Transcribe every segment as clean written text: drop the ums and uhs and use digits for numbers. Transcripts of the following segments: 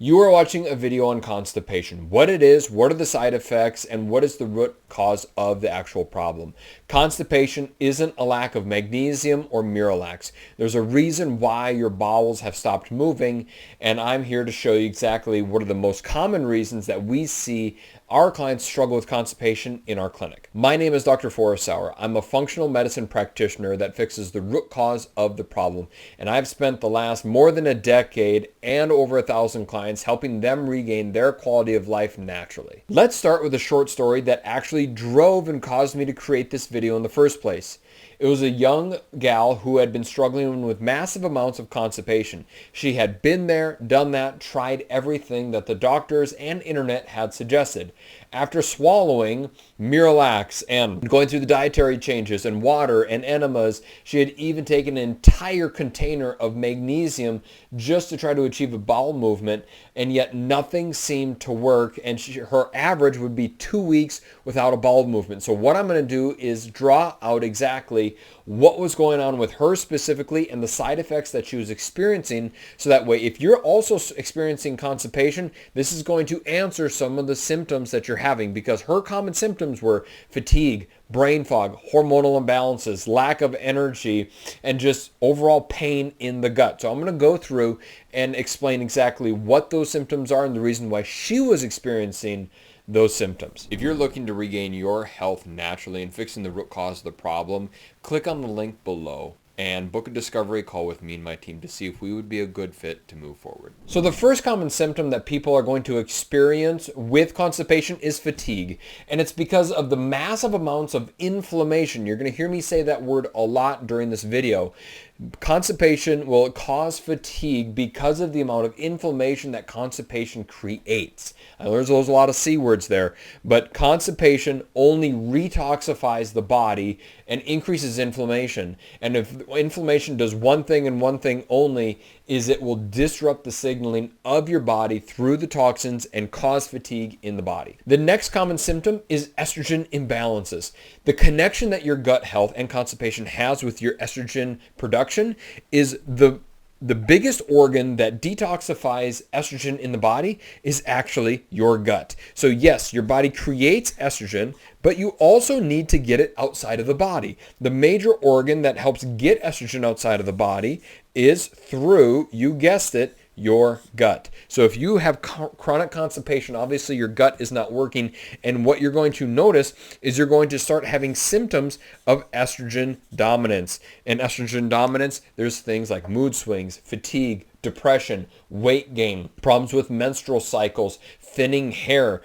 You are watching a video on constipation, what it is, what are the side effects, and what is the root cause of the actual problem. Constipation isn't a lack of magnesium or Miralax. There's a reason why your bowels have stopped moving, and I'm here to show you exactly what are the most common reasons that we see our clients struggle with constipation in our clinic. My name is Dr. Forrest Sauer. I'm a functional medicine practitioner that fixes the root cause of the problem, and I've spent the last more than a decade and over 1,000 clients helping them regain their quality of life naturally. Let's start with a short story that actually drove and caused me to create this video in the first place. It was a young gal who had been struggling with massive amounts of constipation. She had been there, done that, tried everything that the doctors and internet had suggested. After swallowing Miralax and going through the dietary changes and water and enemas, she had even taken an entire container of magnesium just to try to achieve a bowel movement, and yet nothing seemed to work, and her average would be 2 weeks without a bowel movement. So what I'm going to do is draw out exactly what was going on with her specifically and the side effects that she was experiencing, so that way if you're also experiencing constipation, this is going to answer some of the symptoms that you're having, because her common symptoms were fatigue, brain fog, hormonal imbalances, lack of energy, and just overall pain in the gut. So I'm going to go through and explain exactly what those symptoms are and the reason why she was experiencing those symptoms. If you're looking to regain your health naturally and fixing the root cause of the problem, click on the link below and book a discovery call with me and my team to see if we would be a good fit to move forward. So the first common symptom that people are going to experience with constipation is fatigue. And it's because of the massive amounts of inflammation. You're going to hear me say that word a lot during this video. Constipation will cause fatigue because of the amount of inflammation that constipation creates. There's a lot of C words there, but constipation only retoxifies the body and increases inflammation. And if inflammation does one thing and one thing only, is it will disrupt the signaling of your body through the toxins and cause fatigue in the body. The next common symptom is estrogen imbalances. The connection that your gut health and constipation has with your estrogen production is the biggest organ that detoxifies estrogen in the body is actually your gut. So yes, your body creates estrogen, but you also need to get it outside of the body. The major organ that helps get estrogen outside of the body is through, you guessed it, your gut. So if you have chronic constipation, obviously your gut is not working, and what you're going to notice is you're going to start having symptoms of estrogen dominance. And estrogen dominance, there's things like mood swings, fatigue, depression, weight gain, problems with menstrual cycles, thinning hair,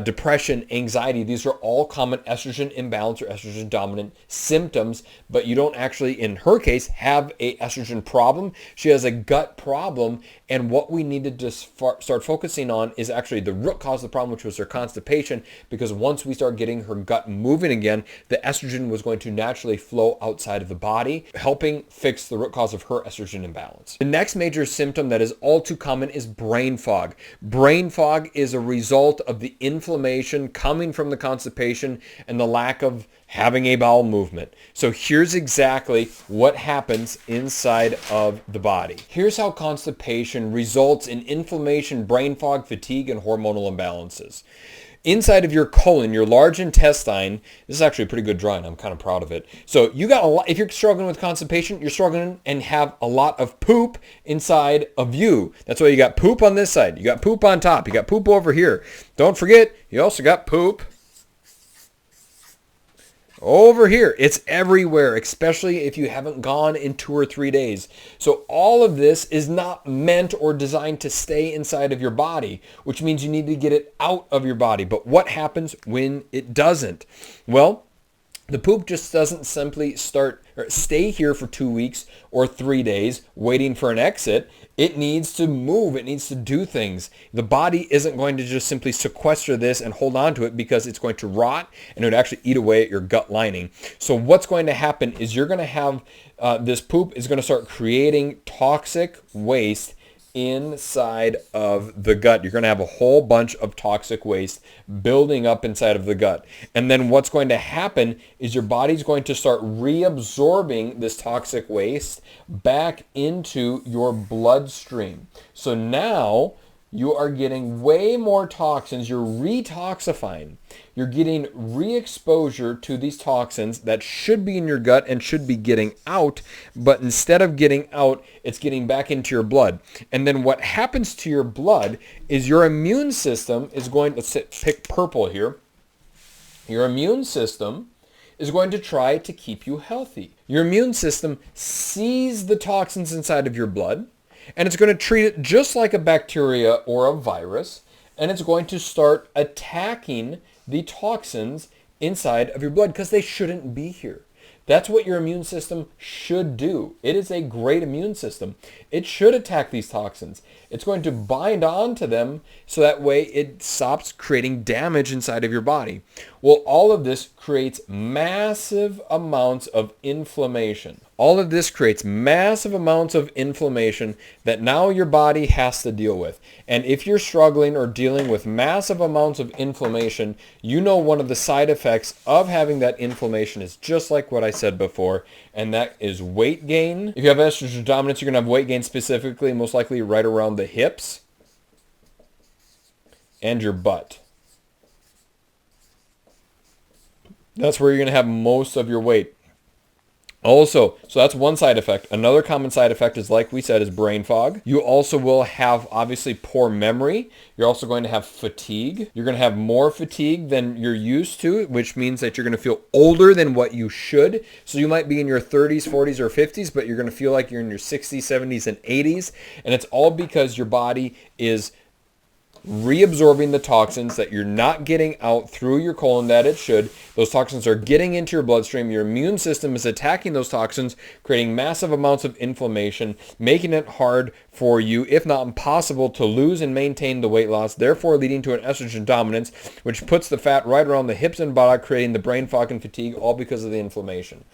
depression, anxiety. These are all common estrogen imbalance or estrogen dominant symptoms, but you don't actually, in her case, have a estrogen problem. She has a gut problem, and what we needed to start focusing on is actually the root cause of the problem, which was her constipation, because once we start getting her gut moving again, the estrogen was going to naturally flow outside of the body, helping fix the root cause of her estrogen imbalance. The next major symptom that is all too common is brain fog. Brain fog is a result of the inflammation coming from the constipation and the lack of having a bowel movement. So here's exactly what happens inside of the body. Here's how constipation results in inflammation, brain fog, fatigue, and hormonal imbalances. Inside of your colon, your large intestine, this is actually a pretty good drawing. I'm kind of proud of it. So you got a lot, if you're struggling with constipation, you're struggling and have a lot of poop inside of you. That's why you got poop on this side. You got poop on top. You got poop over here. Don't forget, you also got poop over here. It's everywhere, especially if you haven't gone in 2 or 3 days. So all of this is not meant or designed to stay inside of your body, which means you need to get it out of your body. But what happens when it doesn't? Well, the poop just doesn't simply stay here for 2 weeks or 3 days waiting for an exit. It needs to move. It needs to do things. The body isn't going to just simply sequester this and hold on to it, because it's going to rot and it would actually eat away at your gut lining. So what's going to happen is you're going to have this poop is going to start creating toxic waste inside of the gut. You're going to have a whole bunch of toxic waste building up inside of the gut. And then what's going to happen is your body's going to start reabsorbing this toxic waste back into your bloodstream. So now you are getting way more toxins. You're retoxifying. You're getting re-exposure to these toxins that should be in your gut and should be getting out, but instead of getting out, it's getting back into your blood. And then what happens to your blood is your immune system is going to, pick purple here, your immune system is going to try to keep you healthy. Your immune system sees the toxins inside of your blood, and it's going to treat it just like a bacteria or a virus, and it's going to start attacking the toxins inside of your blood because they shouldn't be here. That's what your immune system should do. It is a great immune system. It should attack these toxins. It's going to bind onto them so that way it stops creating damage inside of your body. Well, all of this creates massive amounts of inflammation. All of this creates massive amounts of inflammation that now your body has to deal with. And if you're struggling or dealing with massive amounts of inflammation, you know one of the side effects of having that inflammation is just like what I said before, and that is weight gain. If you have estrogen dominance, you're going to have weight gain specifically, most likely right around the hips and your butt. That's where you're going to have most of your weight. Also, so that's one side effect. Another common side effect is, like we said, is brain fog. You also will have, obviously, poor memory. You're also going to have fatigue. You're going to have more fatigue than you're used to, which means that you're going to feel older than what you should. So you might be in your 30s, 40s, or 50s, but you're going to feel like you're in your 60s, 70s, and 80s. And it's all because your body is reabsorbing the toxins that you're not getting out through your colon that it should. Those toxins are getting into your bloodstream. Your immune system is attacking those toxins, creating massive amounts of inflammation, making it hard for you, if not impossible, to lose and maintain the weight loss, therefore leading to an estrogen dominance, which puts the fat right around the hips and buttock, creating the brain fog and fatigue, all because of the inflammation.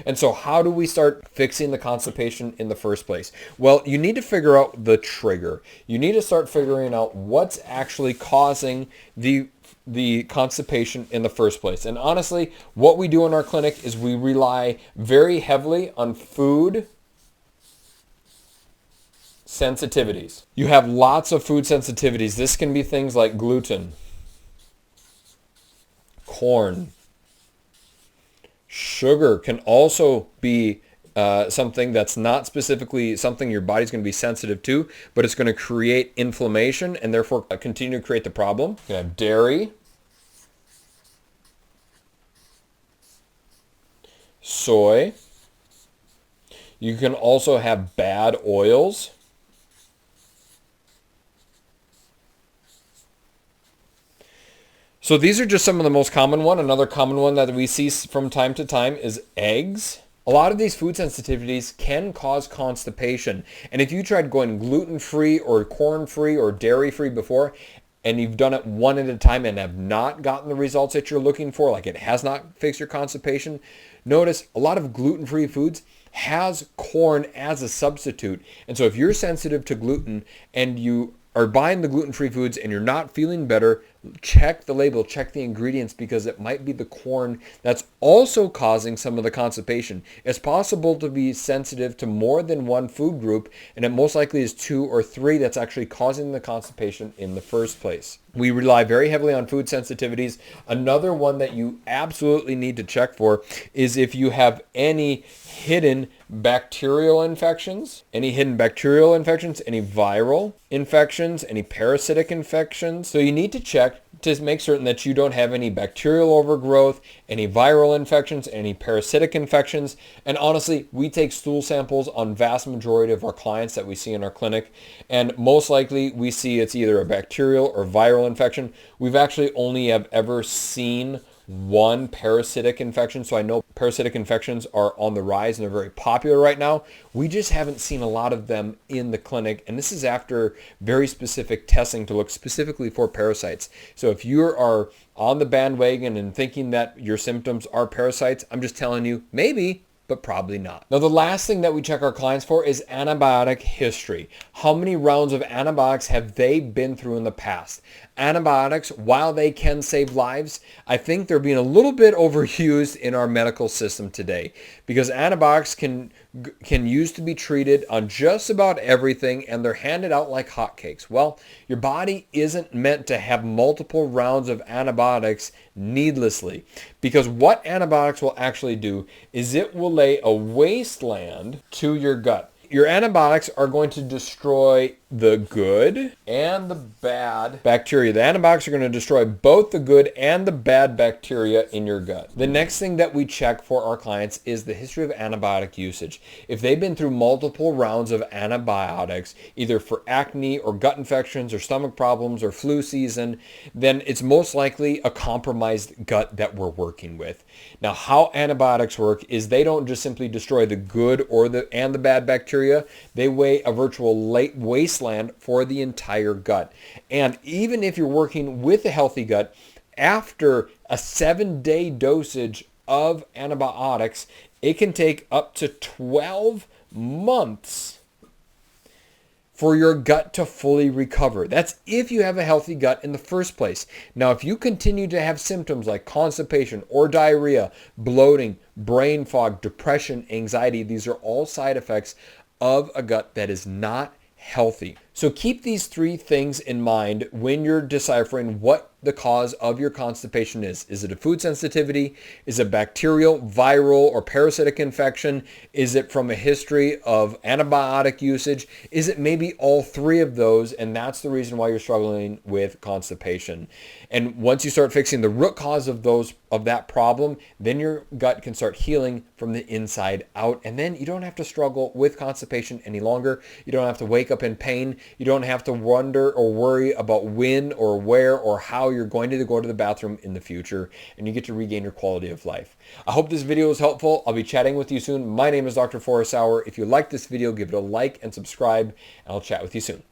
And so how do we start fixing the constipation in the first place? Well, you need to figure out the trigger. You need to start figuring out what's actually causing the constipation in the first place. And honestly, what we do in our clinic is we rely very heavily on food sensitivities. You have lots of food sensitivities. This can be things like gluten, corn, sugar can also be something that's not specifically something your body's going to be sensitive to, but it's going to create inflammation and therefore continue to create the problem. You have dairy, soy. You can also have bad oils. So these are just some of the most common one. Another common one that we see from time to time is eggs. A lot of these food sensitivities can cause constipation. And if you tried going gluten-free or corn-free or dairy-free before, and you've done it one at a time and have not gotten the results that you're looking for, like it has not fixed your constipation, notice a lot of gluten-free foods has corn as a substitute. And so if you're sensitive to gluten and you are buying the gluten-free foods and you're not feeling better, check the label, check the ingredients, because it might be the corn that's also causing some of the constipation. It's possible to be sensitive to more than one food group, and it most likely is 2 or 3 that's actually causing the constipation in the first place. We rely very heavily on food sensitivities. Another one that you absolutely need to check for is if you have any hidden bacterial infections, any viral infections, any parasitic infections. So you need to check to make certain that you don't have any bacterial overgrowth, any viral infections, any parasitic infections. And honestly, we take stool samples on vast majority of our clients that we see in our clinic. And most likely we see it's either a bacterial or viral infection. We've actually only have ever seen one parasitic infection. So I know parasitic infections are on the rise and they're very popular right now. We just haven't seen a lot of them in the clinic. And this is after very specific testing to look specifically for parasites. So if you are on the bandwagon and thinking that your symptoms are parasites, I'm just telling you, maybe but probably not. Now, the last thing that we check our clients for is antibiotic history. How many rounds of antibiotics have they been through in the past? Antibiotics, while they can save lives, I think they're being a little bit overused in our medical system today, because antibiotics can use to be treated on just about everything, and they're handed out like hotcakes. Well, your body isn't meant to have multiple rounds of antibiotics needlessly, because what antibiotics will actually do is it will lay a wasteland to your gut. Your antibiotics are going to destroy the good and the bad bacteria. The antibiotics are going to destroy both the good and the bad bacteria in your gut. The next thing that we check for our clients is the history of antibiotic usage. If they've been through multiple rounds of antibiotics, either for acne or gut infections or stomach problems or flu season, then it's most likely a compromised gut that we're working with. Now, how antibiotics work is they don't just simply destroy the good or the bad bacteria. They weigh a virtual wasteland for the entire gut. And even if you're working with a healthy gut, after a 7-day dosage of antibiotics, it can take up to 12 months for your gut to fully recover. That's if you have a healthy gut in the first place. Now, if you continue to have symptoms like constipation or diarrhea, bloating, brain fog, depression, anxiety, these are all side effects of a gut that is not healthy. So keep these 3 things in mind when you're deciphering what the cause of your constipation is. Is it a food sensitivity? Is it bacterial, viral, or parasitic infection? Is it from a history of antibiotic usage? Is it maybe all 3 of those, and that's the reason why you're struggling with constipation? And once you start fixing the root cause of that problem, then your gut can start healing from the inside out, and then you don't have to struggle with constipation any longer. You don't have to wake up in pain. You don't have to wonder or worry about when or where or how you're going to go to the bathroom in the future, and you get to regain your quality of life. I hope this video was helpful. I'll be chatting with you soon. My name is Dr. Forrest Sauer. If you like this video, give it a like and subscribe, and I'll chat with you soon.